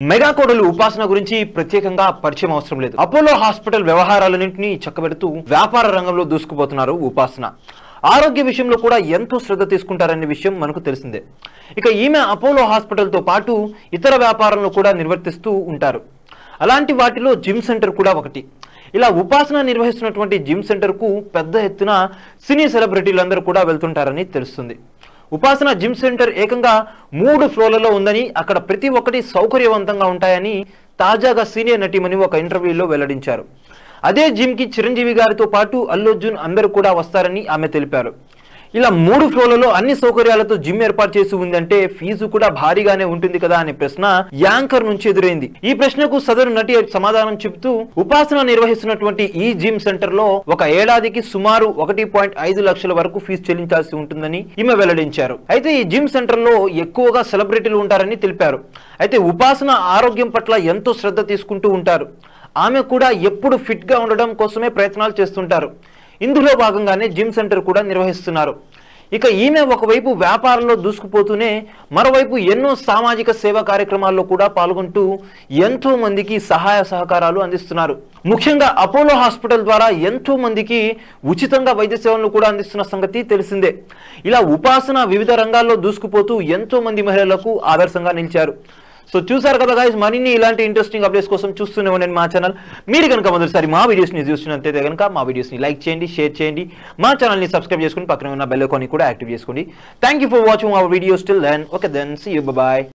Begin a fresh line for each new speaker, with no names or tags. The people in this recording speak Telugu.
మెగా కోడలు ఉపాసన గురించి ప్రత్యేకంగా పరిచయం అవసరం లేదు. అపోలో హాస్పిటల్ వ్యవహారాలన్నింటినీ చక్కబెడుతూ వ్యాపార రంగంలో దూసుకుపోతున్నారు ఉపాసన. ఆరోగ్య విషయంలో కూడా ఎంతో శ్రద్ధ తీసుకుంటారనే విషయం మనకు తెలిసిందే. ఇక ఈమె అపోలో హాస్పిటల్తో పాటు ఇతర వ్యాపారాలను కూడా నిర్వర్తిస్తూ ఉంటారు. అలాంటి వాటిలో జిమ్ సెంటర్ కూడా ఒకటి. ఇలా ఉపాసన నిర్వహిస్తున్నటువంటి జిమ్ సెంటర్కు పెద్ద ఎత్తున సినీ సెలబ్రిటీలందరూ కూడా వెళ్తుంటారని తెలుస్తుంది. ఉపాసన జిమ్ సెంటర్ ఏకంగా 3 ఫ్లోర్లలో ఉందని, అక్కడ ప్రతి ఒక్కటి సౌకర్యవంతంగా ఉంటాయని తాజాగా సీనియర్ నటీమణి ఒక ఇంటర్వ్యూలో వెల్లడించారు. అదే జిమ్కి చిరంజీవి గారితో పాటు అల్లు అర్జున్ అందరూ కూడా వస్తారని ఆమె తెలిపారు. ఇలా 3 ఫ్లోర్లలో అన్ని సౌకర్యాలతో జిమ్ ఏర్పాటు చేసి ఉందంటే ఫీజు కూడా భారీగానే ఉంటుంది కదా అనే ప్రశ్న యాంకర్ నుంచి ఎదురైంది. ఈ ప్రశ్నకు సదరు నటి సమాధానం చెబుతూ, ఉపాసన నిర్వహిస్తున్నటువంటి ఈ జిమ్ సెంటర్ లో ఒక ఏడాదికి సుమారు 1.5 లక్షల వరకు ఫీజు చెల్లించాల్సి ఉంటుందని ఈమె వెల్లడించారు. అయితే ఈ జిమ్ సెంటర్ లో ఎక్కువగా సెలబ్రిటీలు ఉంటారని తెలిపారు. అయితే ఉపాసన ఆరోగ్యం పట్ల ఎంతో శ్రద్ధ తీసుకుంటూ ఉంటారు. ఆమె కూడా ఎప్పుడు ఫిట్ గా ఉండడం కోసమే ప్రయత్నాలు చేస్తుంటారు. ఇందులో భాగంగానే జిమ్ సెంటర్ కూడా నిర్వహిస్తున్నారు. ఇక ఈమె ఒకవైపు వ్యాపారంలో దూసుకుపోతూనే మరోవైపు ఎన్నో సామాజిక సేవా కార్యక్రమాల్లో కూడా పాల్గొంటూ ఎంతో మందికి సహాయ సహకారాలు అందిస్తున్నారు. ముఖ్యంగా అపోలో హాస్పిటల్ ద్వారా ఎంతో మందికి ఉచితంగా వైద్య సేవలను కూడా అందిస్తున్న సంగతి తెలిసిందే. ఇలా ఉపాసన వివిధ రంగాల్లో దూసుకుపోతూ ఎంతో మంది మహిళలకు ఆదర్శంగా నిలిచారు. సో చూసారు కదా గైస్, మరిన్ని ఇలాంటి ఇంట్రెస్టింగ్ అప్డేట్స్ కోసం చూస్తూనే ఉండండి మా ఛానల్. మీరు కనుక మొదటిసారి మా వీడియోస్ని చూస్తున్నట్లయితే కనుక మా వీడియోస్ని లైక్ చేయండి, షేర్ చేయండి, మా ఛానల్ని సబ్స్క్రైబ్ చేసుకుని పక్కన ఉన్న బెల్ ఐకాన్ని కూడా యాక్టివ్ చేసుకోండి. Thank you for watching our videos. Till then, okay then, see you, by.